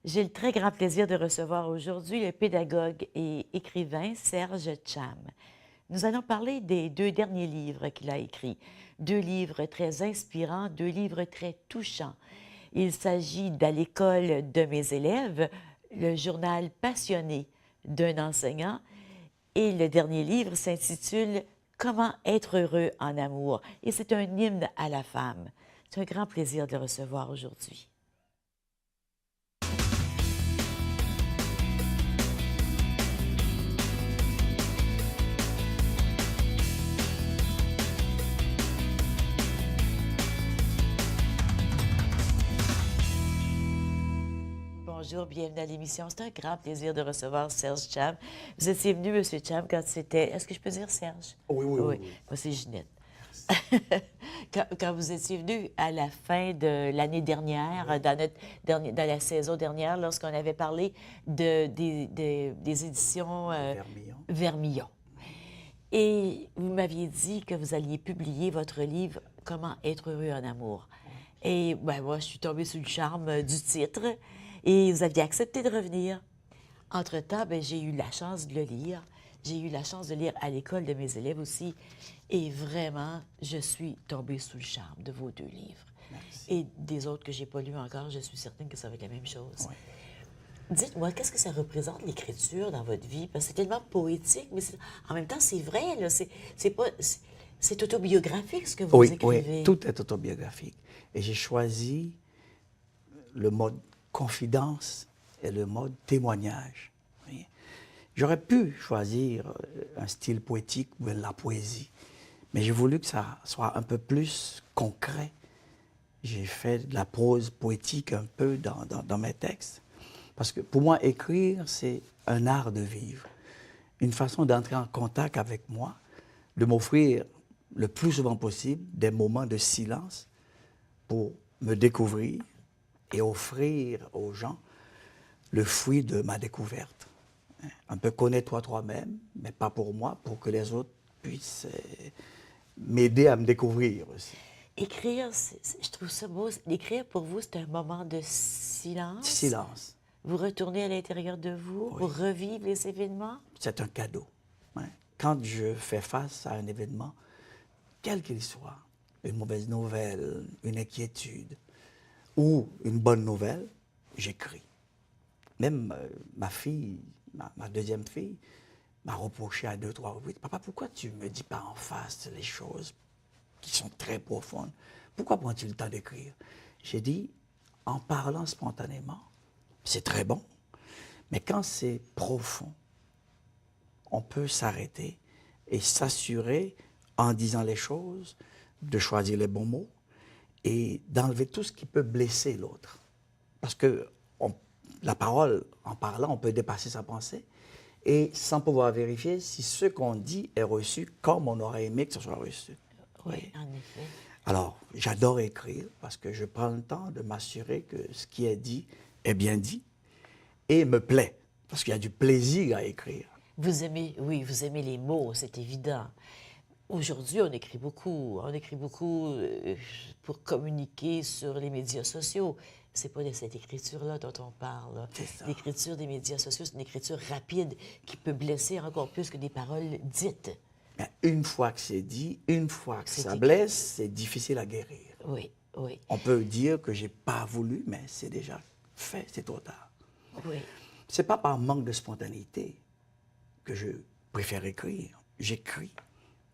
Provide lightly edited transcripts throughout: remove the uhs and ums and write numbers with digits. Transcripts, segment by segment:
J'ai le très grand plaisir de recevoir aujourd'hui le pédagogue et écrivain Serge Tcham. Nous allons parler des deux derniers livres qu'il a écrits. Deux livres très inspirants, deux livres très touchants. Il s'agit d'À l'école de mes élèves, le journal passionné d'un enseignant, et le dernier livre s'intitule Comment être heureux en amour, et c'est un hymne à la femme. C'est un grand plaisir de le recevoir aujourd'hui. Bonjour, bienvenue à l'émission. C'est un grand plaisir de recevoir Serge Tcham. Vous étiez venu, M. Tcham, quand c'était... Est-ce que je peux dire Serge? Oui, oui, oui, Oui, oui. moi c'est Ginette. Quand vous étiez venu à la fin de l'année dernière, Oui. dans la saison dernière, lorsqu'on avait parlé des éditions Vermillon. Vermillon. Et vous m'aviez dit que vous alliez publier votre livre Comment être heureux en amour. Oui. Et ben, moi, je suis tombée sous le charme du titre et vous aviez accepté de revenir. Entre-temps, ben, j'ai eu la chance de le lire. J'ai eu la chance de lire à l'école de mes élèves aussi. Et vraiment, je suis tombée sous le charme de vos deux livres. Merci. Et des autres que je n'ai pas lus encore, je suis certaine que ça va être la même chose. Oui. Dites-moi, qu'est-ce que ça représente l'écriture dans votre vie? Parce que c'est tellement poétique, mais en même temps, c'est vrai, là. C'est pas... C'est autobiographique, ce que vous Oui, écrivez. tout est autobiographique. Et j'ai choisi le mode confidence et le mode témoignage. Oui. J'aurais pu choisir un style poétique ou la poésie, mais j'ai voulu que ça soit un peu plus concret. J'ai fait de la prose poétique un peu dans mes textes. Parce que pour moi, écrire, c'est un art de vivre, une façon d'entrer en contact avec moi, de m'offrir le plus souvent possible des moments de silence pour me découvrir et offrir aux gens le fruit de ma découverte. Un peu connais-toi toi-même, mais pas pour moi, pour que les autres puissent m'aider à me découvrir aussi. Écrire, je trouve ça beau. Écrire, pour vous, c'est un moment de silence. Silence, Vous retournez à l'intérieur de vous oui, pour revivre les événements. c'est un cadeau. Hein. Quand je fais face à un événement, quel qu'il soit, une mauvaise nouvelle, une inquiétude ou une bonne nouvelle, j'écris. Même ma fille, ma deuxième fille, m'a reproché à deux, trois reprises, Papa, pourquoi tu ne me dis pas en face les choses qui sont très profondes? Pourquoi prends-tu le temps d'écrire? J'ai dit, en parlant spontanément, c'est très bon, mais quand c'est profond, on peut s'arrêter et s'assurer, en disant les choses, de choisir les bons mots et d'enlever tout ce qui peut blesser l'autre. Parce que la parole, en parlant, on peut dépasser sa pensée et sans pouvoir vérifier si ce qu'on dit est reçu comme on aurait aimé que ce soit reçu. Oui, en effet. Alors, j'adore écrire parce que je prends le temps de m'assurer que ce qui est dit est bien dit et me plaît, parce qu'il y a du plaisir à écrire. Vous aimez, oui, vous aimez les mots, c'est évident. Aujourd'hui, on écrit beaucoup pour communiquer sur les médias sociaux. C'est pas de cette écriture-là dont on parle. C'est ça. L'écriture des médias sociaux, c'est une écriture rapide qui peut blesser encore plus que des paroles dites. Mais une fois que c'est dit, une fois que C'est ça écrit. blesse, c'est difficile à guérir. Oui, oui, On peut dire que j'ai pas voulu, mais c'est déjà fait, c'est trop tard. oui. C'est pas par manque de spontanéité que je préfère écrire. J'écris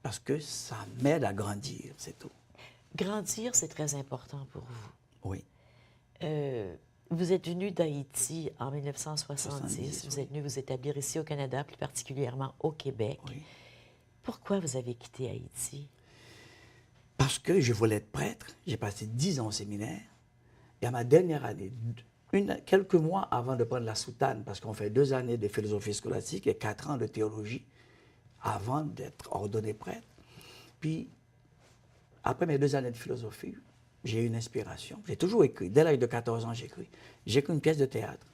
parce que ça m'aide à grandir, c'est tout. Grandir, c'est très important pour vous. Oui. Vous êtes venu d'Haïti en 1970. 70, Vous oui. êtes venu vous établir ici au Canada, plus particulièrement au Québec. Oui. Pourquoi vous avez quitté Haïti? Parce que je voulais être prêtre. J'ai passé 10 ans au séminaire. Et à ma dernière année, quelques mois avant de prendre la soutane, parce qu'on fait 2 années de philosophie scolastique et 4 ans de théologie avant d'être ordonné prêtre. Puis, après mes 2 années de philosophie, j'ai eu une inspiration. J'ai toujours écrit. Dès l'âge de 14 ans, j'écris. J'ai écrit une pièce de théâtre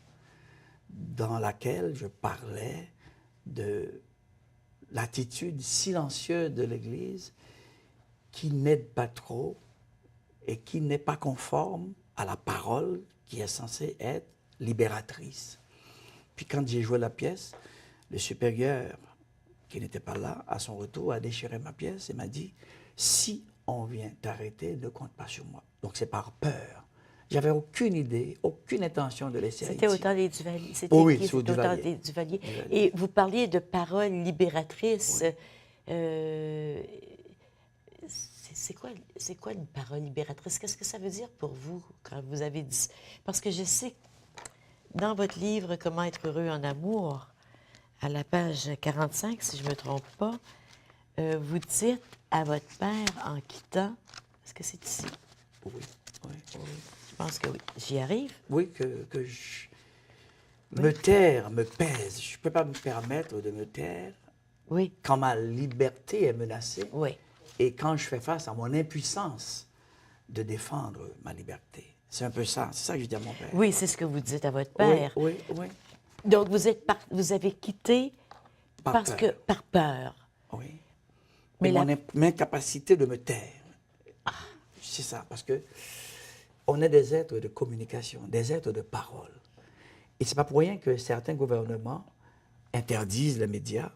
dans laquelle je parlais de l'attitude silencieuse de l'Église qui n'aide pas trop et qui n'est pas conforme à la parole qui est censée être libératrice. Puis quand j'ai joué la pièce, le supérieur, qui n'était pas là, à son retour, a déchiré ma pièce et m'a dit, si on vient t'arrêter, ne compte pas sur moi. Donc c'est par peur. J'avais aucune idée, aucune intention de laisser Haïti. C'était au temps des Duvaliers. Oh oui, C'était c'est au au temps Duvalier. des Duvaliers. Duvalier. Et vous parliez de paroles libératrices. Oui. Euh, c'est quoi une parole libératrice? Qu'est-ce que ça veut dire pour vous quand vous avez dit... Parce que je sais que dans votre livre « Comment être heureux en amour », à la page 45, si je ne me trompe pas, vous dites à votre père en quittant... Est-ce que c'est ici? Oui, oui, oui. Je pense que oui. J'y arrive? Oui, me taire me pèse. Je ne peux pas me permettre de me taire Oui, quand ma liberté est menacée oui. et quand je fais face à mon impuissance de défendre ma liberté. C'est un peu ça, c'est ça que je dis à mon père. Oui, c'est ce que vous dites à votre Oui, père. oui, oui. Donc, vous avez quitté Par parce peur. que par peur. Oui. Mais Mais la- mon incapacité de me taire. C'est ça, parce que on est des êtres de communication, des êtres de parole. Et c'est pas pour rien que certains gouvernements interdisent les médias,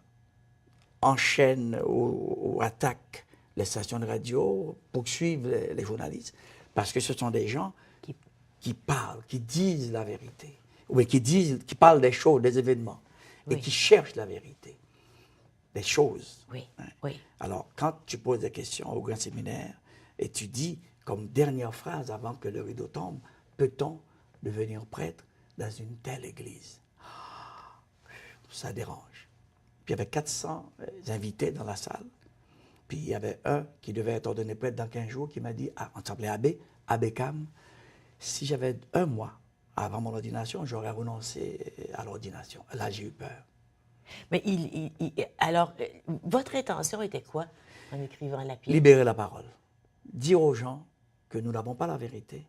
enchaînent ou attaquent les stations de radio, poursuivent les journalistes, parce que ce sont des gens qui parlent, qui disent la vérité, ou qui parlent des choses, des événements, et Oui. qui cherchent la vérité, des choses. Oui, Hein. oui. Alors, quand tu poses des questions au grand séminaire, et tu dis, comme dernière phrase avant que le rideau tombe, peut-on devenir prêtre dans une telle église? Ça dérange. Puis il y avait 400 invités dans la salle. Puis il y avait un qui devait être ordonné prêtre dans 15 jours qui m'a dit, ah, on s'appelait Abbé Cam, si j'avais un mois avant mon ordination, j'aurais renoncé à l'ordination. Là, j'ai eu peur. Mais alors, votre intention était quoi en écrivant la pièce? Libérer la parole. Dire aux gens que nous n'avons pas la vérité,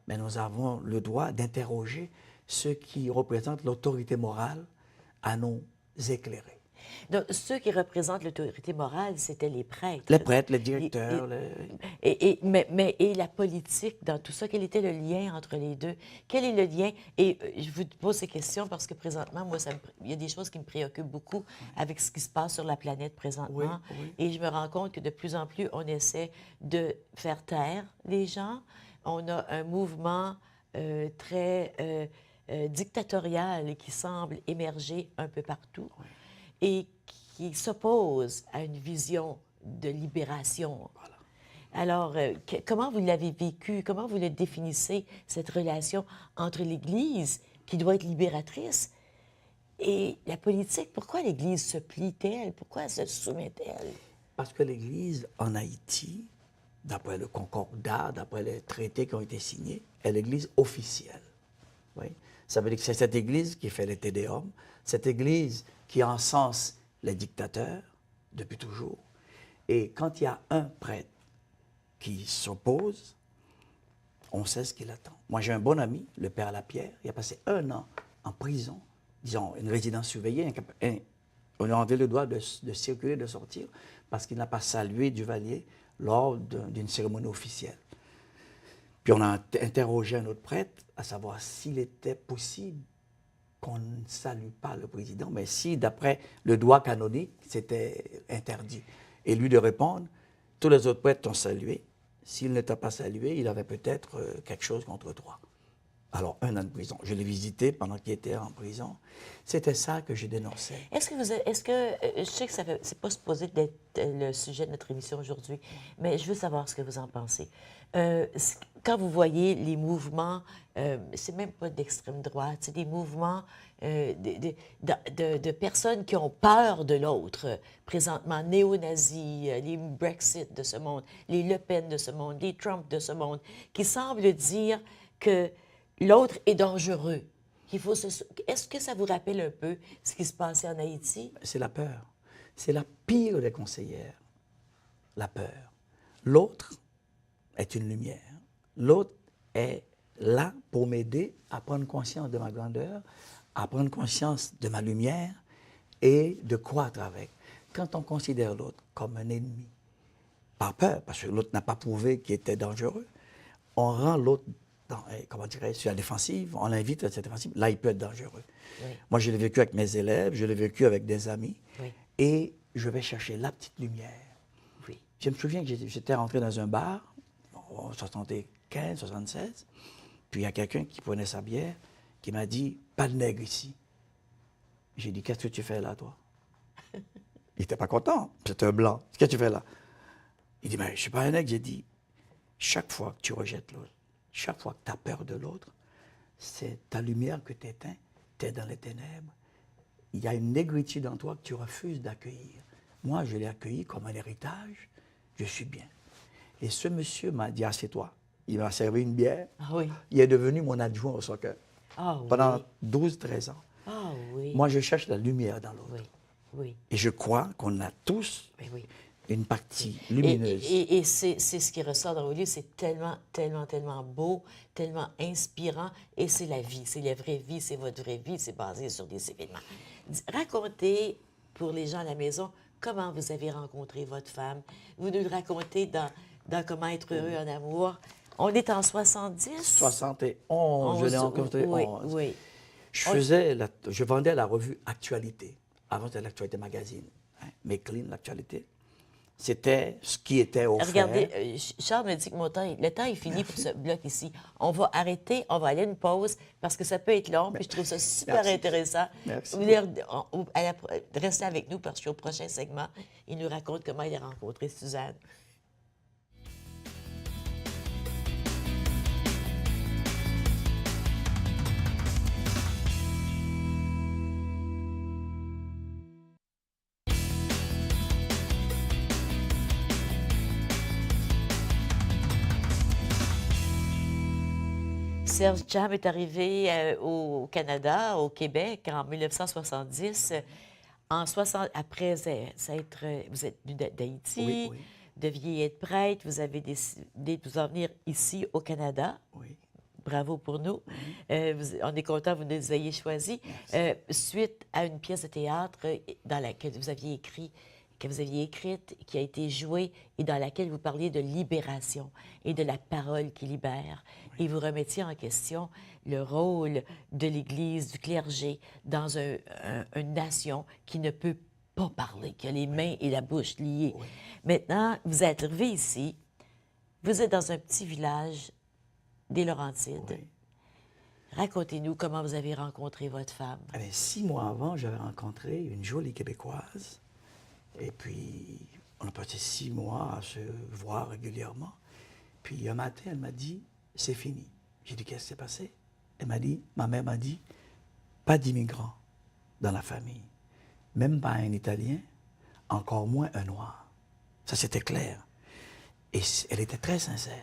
mais nous avons le droit d'interroger ceux qui représentent l'autorité morale à nous éclairer. Donc, ceux qui représentent l'autorité morale, c'était les prêtres. Les prêtres, les directeurs, Et la politique dans tout ça, quel était le lien entre les deux? Quel est le lien? Et je vous pose ces questions parce que présentement, moi, il y a des choses qui me préoccupent beaucoup avec ce qui se passe sur la planète présentement. Oui, oui. Et je me rends compte que de plus en plus, on essaie de faire taire les gens. On a un mouvement très dictatorial qui semble émerger un peu partout et qui s'oppose à une vision de libération. Voilà. Alors, comment vous l'avez vécu? Comment vous le définissez, cette relation entre l'Église, qui doit être libératrice, et la politique? Pourquoi l'Église se plie-t-elle? Pourquoi elle se soumet-elle? Parce que l'Église en Haïti, d'après le Concordat, d'après les traités qui ont été signés, est l'Église officielle. Oui? Ça veut dire que c'est cette Église qui fait les Te Deum, cette Église qui encense les dictateurs depuis toujours. Et quand il y a un prêtre qui s'oppose, on sait ce qu'il attend. Moi, j'ai un bon ami, le père Lapierre, il a passé 1 an en prison, disons, une résidence surveillée. On lui a enlevé le droit de circuler, de sortir, parce qu'il n'a pas salué Duvalier lors d'une cérémonie officielle. Puis on a interrogé un autre prêtre, à savoir s'il était possible qu'on ne salue pas le président, mais si, d'après le droit canonique, c'était interdit. Et lui de répondre, tous les autres prêtres t'ont salué. S'il ne t'a pas salué, il avait peut-être quelque chose contre toi. Alors, 1 an de prison. Je l'ai visité pendant qu'il était en prison. C'était ça que je dénonçais. Je sais que c'est pas supposé d'être le sujet de notre émission aujourd'hui, mais je veux savoir ce que vous en pensez. Quand vous voyez les mouvements, c'est même pas d'extrême droite, c'est des mouvements de personnes qui ont peur de l'autre, présentement, néo-nazis, les Brexit de ce monde, les Le Pen de ce monde, les Trump de ce monde, qui semblent dire que l'autre est dangereux. Est-ce que ça vous rappelle un peu ce qui se passait en Haïti? C'est la peur. C'est la pire des conseillères, la peur. L'autre est une lumière. L'autre est là pour m'aider à prendre conscience de ma grandeur, à prendre conscience de ma lumière et de croître avec. Quand on considère l'autre comme un ennemi, par peur, parce que l'autre n'a pas prouvé qu'il était dangereux, on rend l'autre comment dirais-je, sur la défensive, on l'invite à cette défensive, là, il peut être dangereux. Oui. Moi, je l'ai vécu avec mes élèves, je l'ai vécu avec des amis, Oui. et je vais chercher la petite lumière. Oui. Je me souviens que j'étais rentré dans un bar, en 75, 76, puis il y a quelqu'un qui prenait sa bière, qui m'a dit « Pas de nègre ici ». J'ai dit « Qu'est-ce que tu fais là, toi ?» Il n'était pas content, c'était un blanc. « Qu'est-ce que tu fais là ?» Il dit « Mais je ne suis pas un nègre. » J'ai dit « Chaque fois que tu rejettes l'autre, chaque fois que tu as peur de l'autre, c'est ta lumière que tu éteins, tu es dans les ténèbres. Il y a une négritude en toi que tu refuses d'accueillir. Moi, je l'ai accueilli comme un héritage, je suis bien. » Et ce monsieur m'a dit « Assieds-toi ». Il m'a servi une bière. Ah oui. Il est devenu mon adjoint au soccer. Ah oui. Pendant 12-13 ans. Ah oui. Moi, je cherche la lumière dans l'autre. Oui. Oui. Et je crois qu'on a tous Oui, oui. une partie lumineuse. Et c'est ce qui ressort dans vos livres, c'est tellement, tellement, tellement beau, tellement inspirant, et c'est la vie, c'est la vraie vie, c'est votre vraie vie, c'est basé sur des événements. Racontez, pour les gens à la maison, comment vous avez rencontré votre femme. Vous nous le racontez dans Comment être heureux en amour. On est en 70? 71, je l'ai rencontré. Oui, 11. oui. Je vendais la revue Actualité. Avant, c'était l'Actualité Magazine. Hein, McLean, l'Actualité. C'était ce qui était offert. Regardez, Charles me dit que le temps est fini pour ce bloc ici. On va arrêter, on va aller à une pause parce que ça peut être long, puis je trouve ça super intéressant. Merci. Vous voulez rester avec nous parce qu'au prochain segment, il nous raconte comment il a rencontré Suzanne. Serge Cham est arrivé au Canada, au Québec, en 1970. Après vous êtes venu d'Haïti, Oui, oui. deviez être prêtre, vous avez décidé de vous en venir ici au Canada. Oui. Bravo pour nous. On est content que vous nous ayez choisis. Suite à une pièce de théâtre dans laquelle vous aviez écrit, que vous aviez écrite, qui a été jouée et dans laquelle vous parliez de libération et de la parole qui libère. Oui. Et vous remettiez en question le rôle de l'Église, du clergé, dans une nation qui ne peut pas parler, qui a les mains et la bouche liées. Oui. Maintenant, vous êtes arrivé ici, vous êtes dans un petit village des Laurentides. Oui. Racontez-nous comment vous avez rencontré votre femme. 6 mois avant, j'avais rencontré une jolie Québécoise. Et puis, on a passé 6 mois à se voir régulièrement. Puis un matin, elle m'a dit, c'est fini. J'ai dit, qu'est-ce qui s'est passé? Elle m'a dit, ma mère m'a dit, pas d'immigrants dans la famille. Même pas un Italien, encore moins un Noir. Ça, c'était clair. Et elle était très sincère.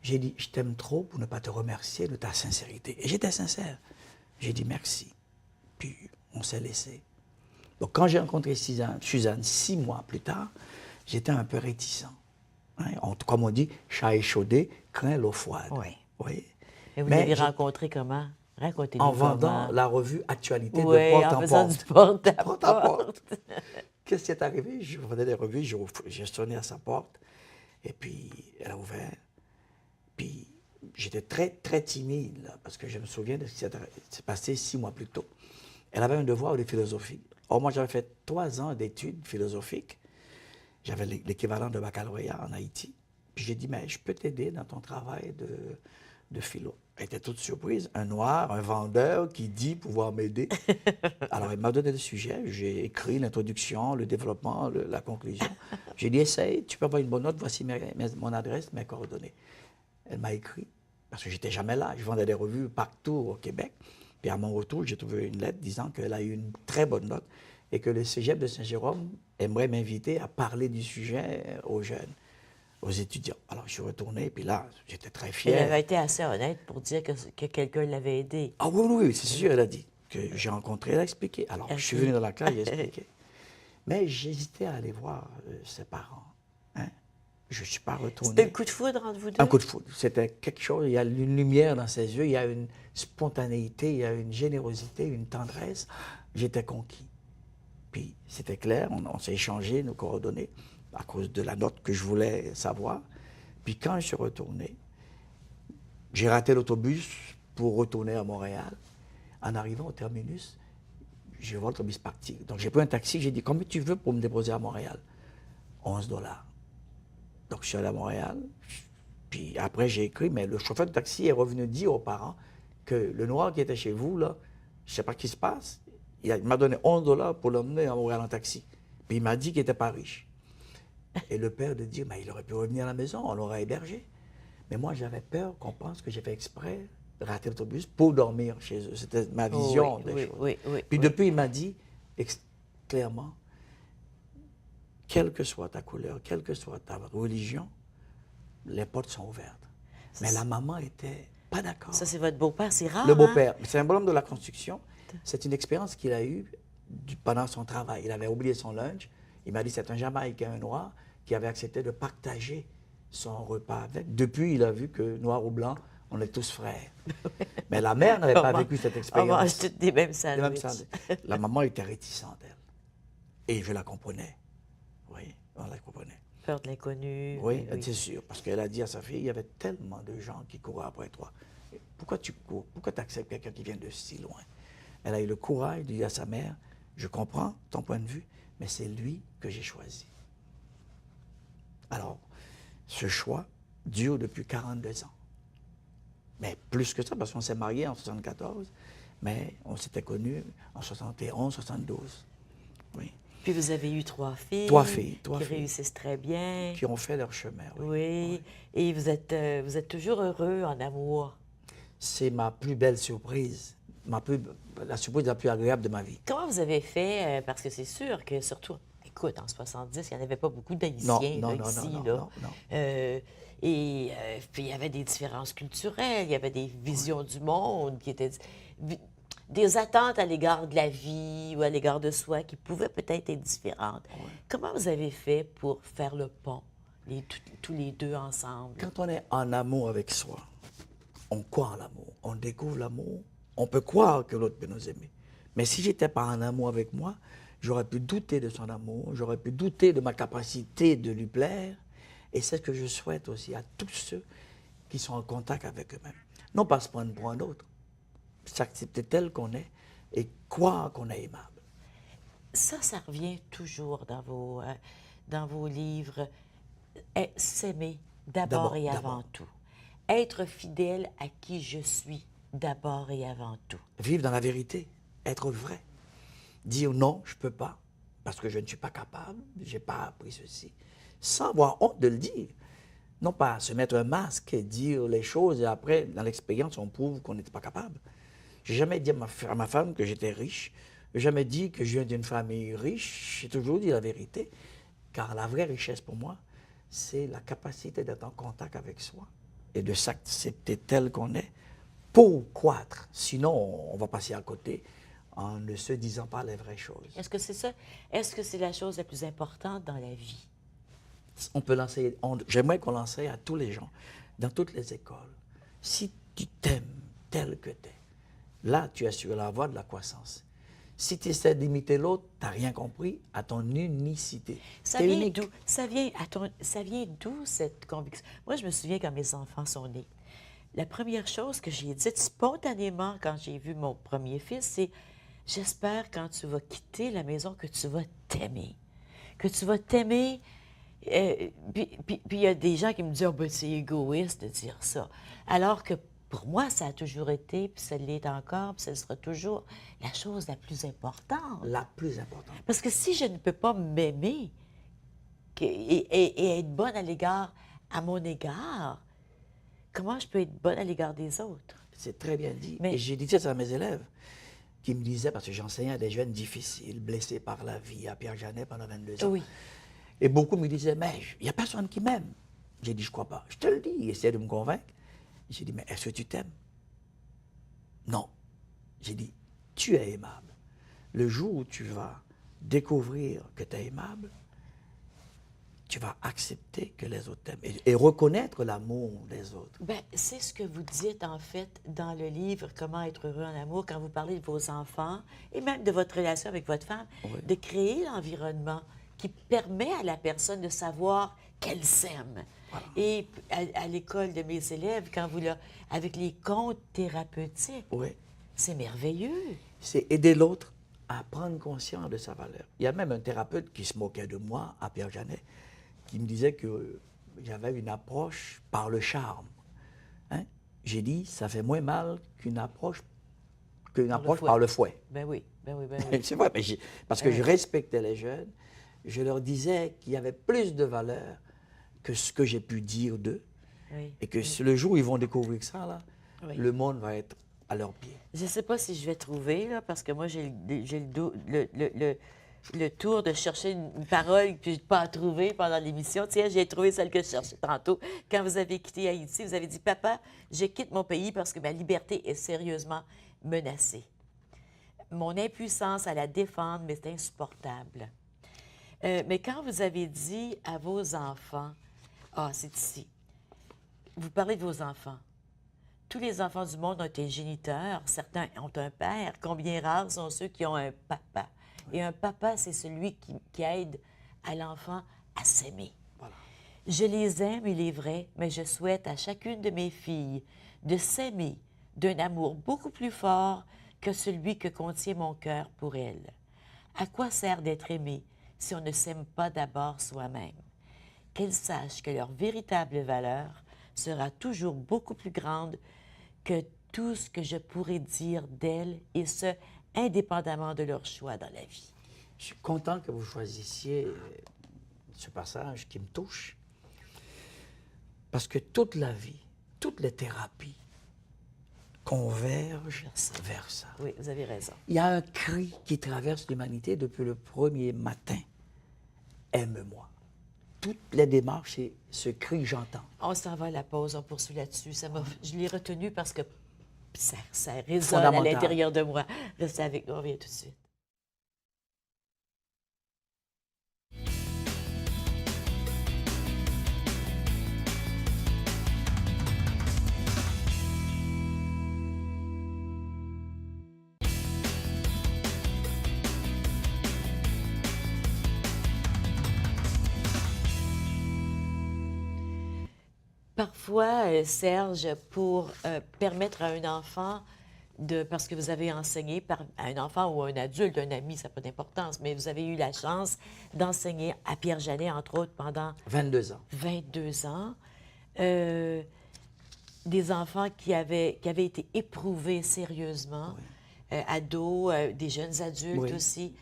J'ai dit, je t'aime trop pour ne pas te remercier de ta sincérité. Et j'étais sincère. J'ai dit merci. Puis, on s'est laissé. Donc, quand j'ai rencontré Suzanne 6 mois plus tard, j'étais un peu réticent. Hein? Comme on dit, chat échaudé craint l'eau froide. Oui. Oui. Et vous l'avez rencontré comment? Racontez-nous. En vendant la revue Actualité oui, de porte en porte. En faisant du porte-à-porte. Qu'est-ce qui est arrivé? Je vendais des revues, j'ai sonné à sa porte, et puis elle a ouvert. Puis j'étais très, très timide, là, parce que je me souviens de ce qui s'est passé 6 mois plus tôt. Elle avait un devoir de philosophie. Or, moi, j'avais fait 3 ans d'études philosophiques. J'avais l'équivalent de baccalauréat en Haïti. Puis j'ai dit, mais je peux t'aider dans ton travail de philo. Elle était toute surprise. Un noir, un vendeur qui dit pouvoir m'aider. Alors, elle m'a donné le sujet. J'ai écrit l'introduction, le développement, la conclusion. J'ai dit, essaye, tu peux avoir une bonne note. Voici mon adresse, mes coordonnées. Elle m'a écrit, parce que j'étais jamais là. Je vendais des revues partout au Québec. Puis à mon retour, j'ai trouvé une lettre disant qu'elle a eu une très bonne note et que le Cégep de Saint-Jérôme aimerait m'inviter à parler du sujet aux jeunes, aux étudiants. Alors, je suis retourné, puis là, j'étais très fier. Elle avait été assez honnête pour dire que quelqu'un l'avait aidé. Ah oui, oui, c'est sûr, elle a dit. Que j'ai rencontré, elle a expliqué. Alors, je suis venu dans la classe, j'ai expliqué. Mais j'hésitais à aller voir ses parents. Hein? Je ne suis pas retourné. C'était un coup de foudre entre vous deux? Un coup de foudre. C'était quelque chose, il y a une lumière dans ses yeux, il y a une spontanéité, il y a une générosité, une tendresse. J'étais conquis. Puis c'était clair, on s'est échangé nos coordonnées à cause de la note que je voulais savoir. Puis quand je suis retourné, J'ai raté l'autobus pour retourner à Montréal. En arrivant au terminus, je vois l'autobus partir. Donc, j'ai pris un taxi. J'ai dit, combien tu veux pour me déposer à Montréal? 11 $. Donc, je suis allé à Montréal. Puis après, j'ai écrit, mais le chauffeur de taxi est revenu dire aux parents que le noir qui était chez vous, là, je ne sais pas ce qui se passe. Il m'a donné 11 $ pour l'emmener à Montréal en taxi. Puis il m'a dit qu'il n'était pas riche. Et le père de dire, mais il aurait pu revenir à la maison, on l'aurait hébergé. Mais moi, j'avais peur qu'on pense que j'ai fait exprès de rater l'autobus pour dormir chez eux. C'était ma vision Oui, des oui, choses. oui, Puis oui. depuis, il m'a dit clairement, quelle que soit ta couleur, quelle que soit ta religion, les portes sont ouvertes. Mais la maman était pas d'accord. Ça, c'est votre beau-père. C'est rare, Le hein? beau-père, c'est un bonhomme de la construction. C'est une expérience qu'il a eue pendant son travail. Il avait oublié son lunch. Il m'a dit c'est un Jamaïcain, un noir, qui avait accepté de partager son repas avec. Depuis, il a vu que noir ou blanc, on est tous frères. Mais la mère n'avait pas vécu cette On expérience. mange toutes des mêmes Les mêmes sandwichs. sandwichs. La maman était réticente, elle. Et je la comprenais. Oui, on la comprenait. Peur de l'inconnu. Oui, c'est sûr. Parce qu'elle a dit à sa fille, il y avait tellement de gens qui couraient après toi. Pourquoi tu cours? Pourquoi tu acceptes quelqu'un qui vient de si loin? Elle a eu le courage de dire à sa mère, je comprends ton point de vue, mais c'est lui que j'ai choisi. Alors, ce choix dure depuis 42 ans. Mais plus que ça, parce qu'on s'est mariés en 74, mais on s'était connus en 71, 72. Oui. Puis vous avez eu 3 filles. 3 filles, qui réussissent très bien. Qui ont fait leur chemin, oui. Oui. Et vous êtes toujours heureux en amour. C'est ma plus belle surprise, la surprise la plus agréable de ma vie. Comment vous avez fait? Parce que c'est sûr que surtout, écoute, en 70, il n'y en avait pas beaucoup d'Haïtiens ici. Non. Puis il y avait des différences culturelles, il y avait des visions du monde qui étaient... des attentes à l'égard de la vie ou à l'égard de soi qui pouvaient peut-être être différentes. Ouais. Comment vous avez fait pour faire le pont, tous les deux ensemble? Quand on est en amour avec soi, on croit en l'amour, on découvre l'amour, on peut croire que l'autre peut nous aimer. Mais si je n'étais pas en amour avec moi, j'aurais pu douter de son amour, j'aurais pu douter de ma capacité de lui plaire. Et c'est ce que je souhaite aussi à tous ceux qui sont en contact avec eux-mêmes. Non pas se prendre pour un autre, s'accepter tel qu'on est et croire qu'on est aimable. Ça revient toujours dans vos livres. S'aimer d'abord et avant tout. Être fidèle à qui je suis d'abord et avant tout. Vivre dans la vérité, être vrai. Dire non, je ne peux pas, parce que je ne suis pas capable, je n'ai pas appris ceci. Sans avoir honte de le dire. Non pas se mettre un masque et dire les choses et après, dans l'expérience, on prouve qu'on n'était pas capable. Je n'ai jamais dit à ma femme que j'étais riche. Je n'ai jamais dit que je viens d'une famille riche. J'ai toujours dit la vérité. Car la vraie richesse pour moi, c'est la capacité d'être en contact avec soi et de s'accepter tel qu'on est pour croître. Sinon, on va passer à côté en ne se disant pas les vraies choses. Est-ce que c'est ça? Est-ce que c'est la chose la plus importante dans la vie? On peut l'enseigner. J'aimerais qu'on l'enseigne à tous les gens, dans toutes les écoles. Si tu t'aimes tel que tu es, là, tu es sur la voie de la croissance. Si tu essaies d'imiter l'autre, tu n'as rien compris à ton unicité. Ça vient d'où? Ça vient d'où cette conviction? Moi, je me souviens quand mes enfants sont nés. La première chose que j'ai dite spontanément quand j'ai vu mon premier fils, c'est « J'espère quand tu vas quitter la maison que tu vas t'aimer. Que tu vas t'aimer. » Puis il y a des gens qui me disent oh, « ben, c'est égoïste de dire ça. » Alors que pour moi, ça a toujours été, puis ça l'est encore, puis ça sera toujours la chose la plus importante. La plus importante. Parce que si je ne peux pas m'aimer et être bonne à mon égard, comment je peux être bonne à l'égard des autres? C'est très bien dit. Et j'ai dit ça à mes élèves qui me disaient, parce que j'enseignais à des jeunes difficiles, blessés par la vie, à Pierre-Janet pendant 22 ans. Oui. Et beaucoup me disaient, mais il n'y a personne qui m'aime. J'ai dit, je ne crois pas. Je te le dis, il essaie de me convaincre. J'ai dit, mais est-ce que tu t'aimes? Non. J'ai dit, tu es aimable. Le jour où tu vas découvrir que tu es aimable, tu vas accepter que les autres t'aiment et reconnaître l'amour des autres. Bien, c'est ce que vous dites, en fait, dans le livre « Comment être heureux en amour », quand vous parlez de vos enfants et même de votre relation avec votre femme, oui. De créer l'environnement qui permet à la personne de savoir qu'elle s'aime. Et à l'école de mes élèves, quand vous là, avec les contes thérapeutiques, Oui. c'est merveilleux. C'est aider l'autre à prendre conscience de sa valeur. Il y a même un thérapeute qui se moquait de moi, à Pierre-Janet, qui me disait que j'avais une approche par le charme. Hein? J'ai dit, ça fait moins mal qu'une approche par le fouet. Ben oui, ben oui, ben oui. C'est vrai, mais parce que je respectais les jeunes, je leur disais qu'il y avait plus de valeur que ce que j'ai pu dire d'eux, Oui. et que le jour où ils vont découvrir ça, là, Oui. le monde va être à leurs pieds. Je ne sais pas si je vais trouver, là, parce que moi, j'ai le tour de chercher une parole que je n'ai pas trouvée pendant l'émission. Tiens, j'ai trouvé celle que je cherchais tantôt. Quand vous avez quitté Haïti, vous avez dit, « Papa, je quitte mon pays parce que ma liberté est sérieusement menacée. Mon impuissance à la défendre, mais c'est insupportable. » Mais quand vous avez dit à vos enfants, ah, c'est ici, vous parlez de vos enfants. Tous les enfants du monde ont un géniteur, certains ont un père. Combien rares sont ceux qui ont un papa? Et un papa, c'est celui qui aide à l'enfant à s'aimer. Voilà. Je les aime, il est vrai, mais je souhaite à chacune de mes filles de s'aimer d'un amour beaucoup plus fort que celui que contient mon cœur pour elles. À quoi sert d'être aimé si on ne s'aime pas d'abord soi-même? Qu'elles sachent que leur véritable valeur sera toujours beaucoup plus grande que tout ce que je pourrais dire d'elles, et ce, indépendamment de leur choix dans la vie. Je suis content que vous choisissiez ce passage qui me touche, parce que toute la vie, toutes les thérapies convergent vers ça. Oui, vous avez raison. Il y a un cri qui traverse l'humanité depuis le premier matin. Aime-moi. Toutes les démarches, c'est ce cri que j'entends. On s'en va à la pause, on poursuit là-dessus. Je l'ai retenu parce que ça résonne à l'intérieur de moi. Restez avec nous, on revient tout de suite. Parfois, Serge, pour permettre à un enfant parce que vous avez enseigné à un enfant ou à un adulte, un ami, ça n'a pas d'importance, mais vous avez eu la chance d'enseigner à Pierre-Janet, entre autres, pendant 22 ans. 22 ans. Des enfants qui avaient été éprouvés sérieusement, ados, des jeunes adultes aussi.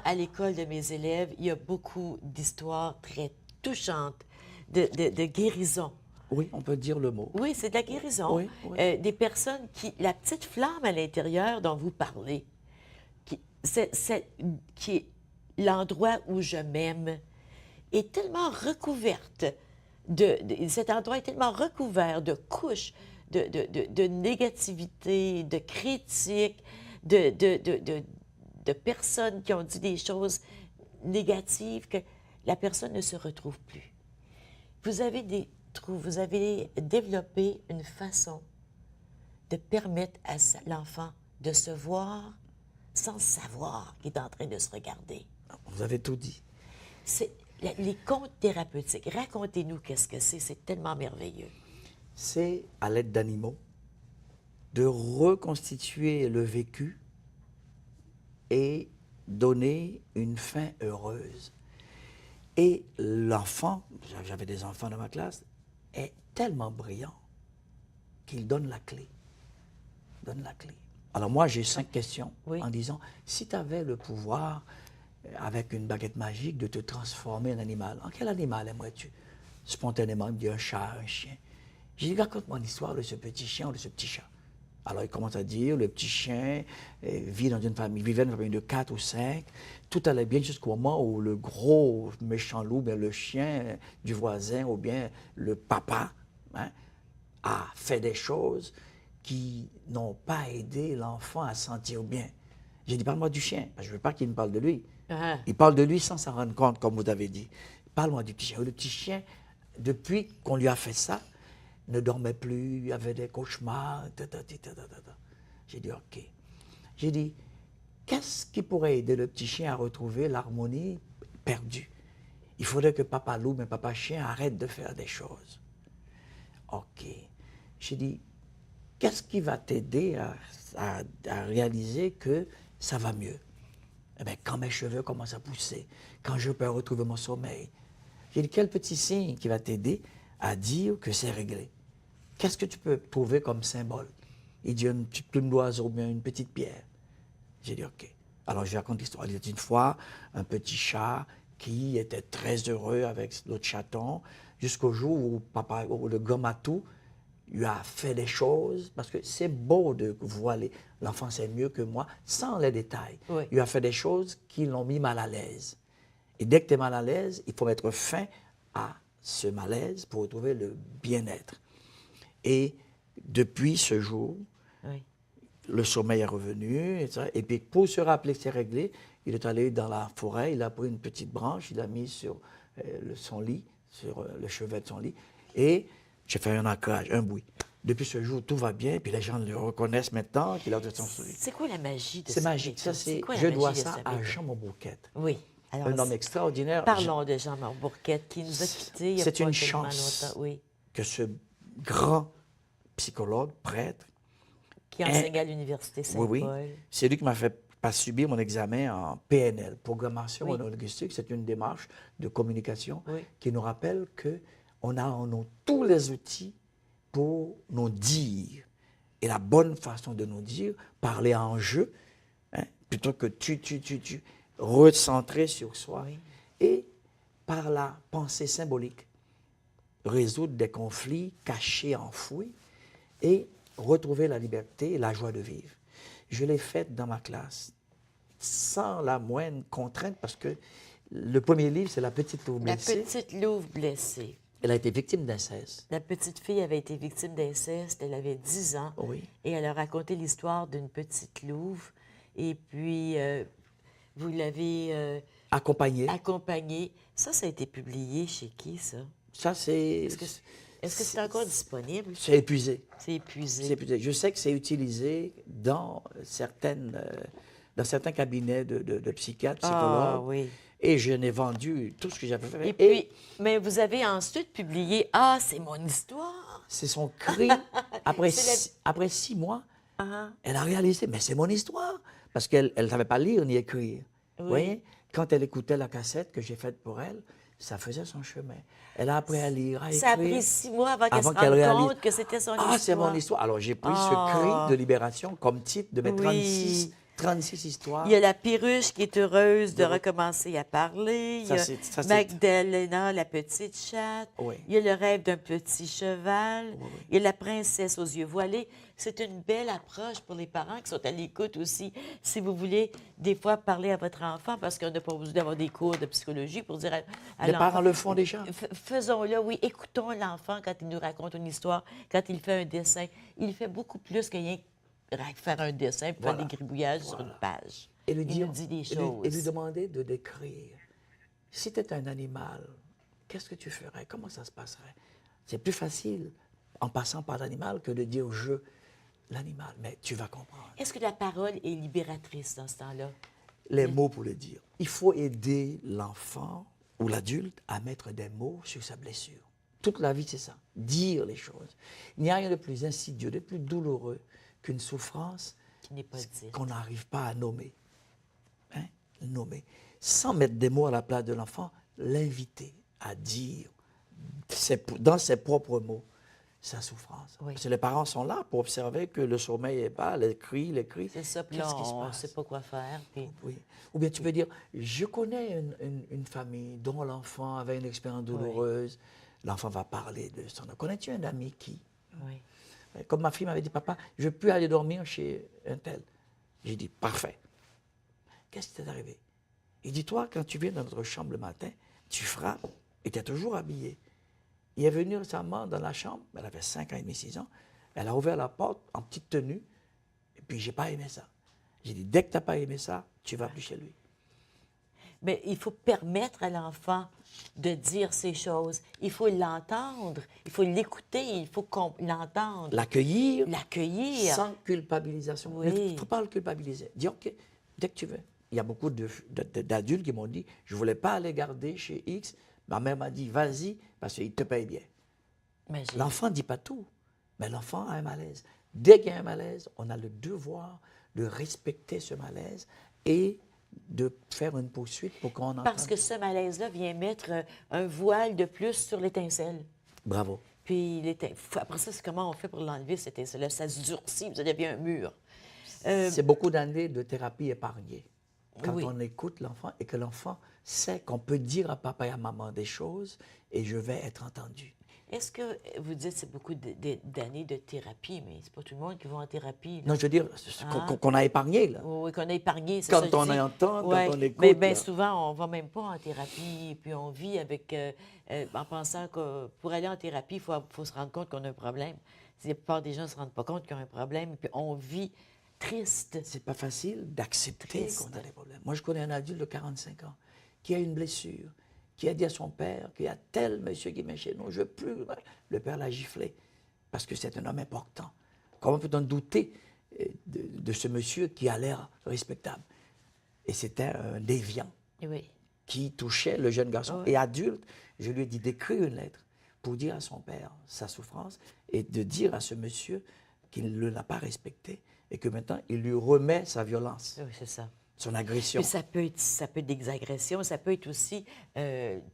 À l'école de mes élèves, il y a beaucoup d'histoires très touchantes de guérison. Oui, on peut dire le mot. Oui, c'est de la guérison. Oui, oui. Des personnes la petite flamme à l'intérieur dont vous parlez, qui est l'endroit où je m'aime, est tellement recouverte, cet endroit est tellement recouvert de couches de négativité, de critiques, de personnes qui ont dit des choses négatives que la personne ne se retrouve plus. Vous avez développé une façon de permettre à l'enfant de se voir sans savoir qu'il est en train de se regarder. Vous avez tout dit. C'est les contes thérapeutiques. Racontez-nous qu'est-ce que c'est tellement merveilleux. C'est, à l'aide d'animaux, de reconstituer le vécu et donner une fin heureuse. Et l'enfant, j'avais des enfants dans ma classe, est tellement brillant qu'il donne la clé. Donne la clé. Alors moi, j'ai 5 questions en disant, si tu avais le pouvoir, avec une baguette magique, de te transformer en animal, en quel animal aimerais-tu? Spontanément, il me dit un chat, un chien. J'ai dit, raconte-moi l'histoire de ce petit chien ou de ce petit chat. Alors il commence à dire, le petit chien vivait dans une famille de 4 ou 5. Tout allait bien jusqu'au moment où le gros méchant loup, bien le chien du voisin ou bien le papa a fait des choses qui n'ont pas aidé l'enfant à se sentir bien. J'ai dit, parle-moi du chien. Je ne veux pas qu'il me parle de lui. Il parle de lui sans s'en rendre compte, comme vous avez dit. Parle-moi du petit chien. Le petit chien, depuis qu'on lui a fait ça, ne dormait plus, il avait des cauchemars. J'ai dit, OK. J'ai dit, qu'est-ce qui pourrait aider le petit chien à retrouver l'harmonie perdue? Il faudrait que papa loup, mais papa chien arrête de faire des choses. OK. J'ai dit, qu'est-ce qui va t'aider à réaliser que ça va mieux? Eh bien, quand mes cheveux commencent à pousser, quand je peux retrouver mon sommeil. J'ai dit, quel petit signe qui va t'aider à dire que c'est réglé? Qu'est-ce que tu peux trouver comme symbole? Il dit, une petite plume d'oiseau ou bien une petite pierre. J'ai dit, OK. Alors, je raconte l'histoire. Il y a une fois un petit chat qui était très heureux avec l'autre chaton jusqu'au jour où, où le grand matou lui a fait des choses, parce que c'est beau de voir l'enfant c'est mieux que moi, sans les détails. Oui. Il lui a fait des choses qui l'ont mis mal à l'aise. Et dès que tu es mal à l'aise, il faut mettre fin à ce malaise pour retrouver le bien-être. Et depuis ce jour, Oui. le sommeil est revenu, etc. Et puis pour se rappeler que c'est réglé, il est allé dans la forêt, il a pris une petite branche, il l'a mis sur son lit, sur le chevet de son lit, et j'ai fait un ancrage, un bruit. Depuis ce jour, tout va bien, puis les gens le reconnaissent maintenant qu'il a de son souris. C'est quoi la magie de C'est ce magique, ça métier? c'est, quoi la je magie dois de ça ce à métier? Jean Bourquette, Oui. Alors, un homme extraordinaire. parlons de Jean Bourquette qui nous a quittés il y a C'est pas une tellement chance longtemps. Oui. que ce grand psychologue, prêtre, Qui enseignait à l'Université oui, Saint-Paul. c'est lui qui m'a fait pas subir mon examen en PNL, Programmation Oui. Linguistique. C'est une démarche de communication Oui. qui nous rappelle qu'on a en nous tous les outils pour nous dire. Et la bonne façon de nous dire, parler en jeu, hein, plutôt que tu, recentrer sur soi. Oui. Et par la pensée symbolique, résoudre des conflits cachés, enfouis, et retrouver la liberté et la joie de vivre. Je l'ai faite dans ma classe, sans la moindre contrainte, parce que le premier livre, c'est La petite louve La blessée. petite louve blessée. Elle a été victime d'inceste. La petite fille avait été victime d'inceste, elle avait 10 ans. Oui. Et elle a raconté l'histoire d'une petite louve. Et puis, vous l'avez Accompagnée. accompagnée. Ça a été publié chez qui, ça? Ça, c'est... Est-ce que c'est encore disponible? C'est épuisé. C'est épuisé. C'est épuisé. Je sais que c'est utilisé dans certains cabinets de psychiatres, psychologues. Ah oui. Et je n'ai vendu tout ce que j'avais fait. Et puis, mais vous avez ensuite publié « Ah, c'est mon histoire c'est son cri. Après, C'est après 6 mois, Ah. elle a réalisé, mais c'est mon histoire. Parce qu'elle ne savait pas lire ni écrire. Oui. Vous voyez? Quand elle écoutait la cassette que j'ai faite pour elle, ça faisait son chemin. Elle a appris à lire, à écrire. Ça a pris 6 mois avant qu'elle se qu'elle rende réalise. compte que c'était son histoire. Ah, c'est mon histoire. Alors, j'ai pris ce Ah. cri de libération comme titre de mes Oui. 36 histoires. Il y a la perruche qui est heureuse de recommencer à parler. Il y a Ça, c'est- Magdalena, la petite chatte. Oui. Il y a le rêve d'un petit cheval. Oui, oui. Il y a la princesse aux yeux voilés. C'est une belle approche pour les parents qui sont à l'écoute aussi. Si vous voulez, des fois, parler à votre enfant, parce qu'on n'a pas besoin d'avoir des cours de psychologie pour dire à Les l'enfant, parents le font déjà. Faisons-le, oui. Écoutons l'enfant quand il nous raconte une histoire, quand il fait un dessin. Il fait beaucoup plus que rien que faire un dessin, puis Voilà. faire des gribouillages sur Voilà. une page. Et lui Il dire, nous dit des et choses. lui demander de décrire. Si tu étais un animal, qu'est-ce que tu ferais? Comment ça se passerait? C'est plus facile en passant par l'animal que de dire je, l'animal. Mais tu vas comprendre. Est-ce que la parole est libératrice dans ce temps-là? Les mots pour le dire. Il faut aider l'enfant ou l'adulte à mettre des mots sur sa blessure. Toute la vie, c'est ça. Dire les choses. Il n'y a rien de plus insidieux, de plus douloureux qu'une souffrance Qui n'est pas dit. qu'on n'arrive pas à nommer. Hein? Nommer. Sans mettre des mots à la place de l'enfant, l'inviter à dire dans ses propres mots sa souffrance. Oui. Parce que les parents sont là pour observer que le sommeil est bas, les cris. C'est ça, puis là, Qu'est-ce qui se on ne passe? sait pas quoi faire. Puis... Oui. Ou bien tu peux dire, je connais une famille dont l'enfant avait une expérience douloureuse. L'enfant va parler de son... Connais-tu un ami qui? Oui. Comme ma fille m'avait dit, papa, je ne veux plus aller dormir chez un tel. J'ai dit, parfait. Qu'est-ce qui t'est arrivé? Il dit, toi, quand tu viens dans notre chambre le matin, tu frappes et tu es toujours habillé. Il est venu récemment dans la chambre, elle avait 5 ans et demi, 6 ans, elle a ouvert la porte en petite tenue, et puis j'ai pas aimé ça. J'ai dit, dès que tu n'as pas aimé ça, tu ne vas plus chez lui. Mais il faut permettre à l'enfant de dire ces choses. Il faut l'entendre, il faut l'écouter, il faut l'entendre, L'accueillir l'accueillir. sans culpabilisation. Oui. Il ne faut pas le culpabiliser. Dis, OK, dès que tu veux. Il y a beaucoup d'adultes qui m'ont dit, je ne voulais pas aller garder chez X Ma mère m'a dit, vas-y, parce qu'il te paye bien. Imagine. L'enfant ne dit pas tout, mais l'enfant a un malaise. Dès qu'il y a un malaise, on a le devoir de respecter ce malaise et de faire une poursuite pour qu'on entende. Parce que ce malaise-là vient mettre un voile de plus sur l'étincelle. Bravo. Puis après ça, c'est comment on fait pour l'enlever, cette étincelle-là? Ça se durcit, vous devient un mur. C'est beaucoup d'années de thérapie épargnée. Quand Oui. on écoute l'enfant et que l'enfant sait qu'on peut dire à papa et à maman des choses et je vais être entendu. Est-ce que vous dites que c'est beaucoup d'années de thérapie, mais c'est pas tout le monde qui va en thérapie, là. Non, je veux dire qu'on a épargné, là. Oui, qu'on a épargné, c'est Quand ça que je on dis. entend, Ouais. quand on écoute. Mais bien là. souvent, on va même pas en thérapie, puis on vit avec, en pensant que pour aller en thérapie, il faut se rendre compte qu'on a un problème. La plupart des gens ne se rendent pas compte qu'ils ont un problème, puis on vit triste. C'est pas facile d'accepter Triste. qu'on a des problèmes. Moi, je connais un adulte de 45 ans qui a une blessure, qui a dit à son père qu'il y a tel monsieur qui vient chez nous, je ne veux plus. Le père l'a giflé parce que c'est un homme important. Comment peut-on douter de ce monsieur qui a l'air respectable? Et c'était un déviant Oui. qui touchait le jeune garçon. Ouais. Et adulte, je lui ai dit d'écrire une lettre pour dire à son père sa souffrance et de dire à ce monsieur qu'il ne l'a pas respecté et que maintenant, il lui remet sa violence, Oui, c'est ça. son agression. Puis ça peut être des agressions, ça peut être aussi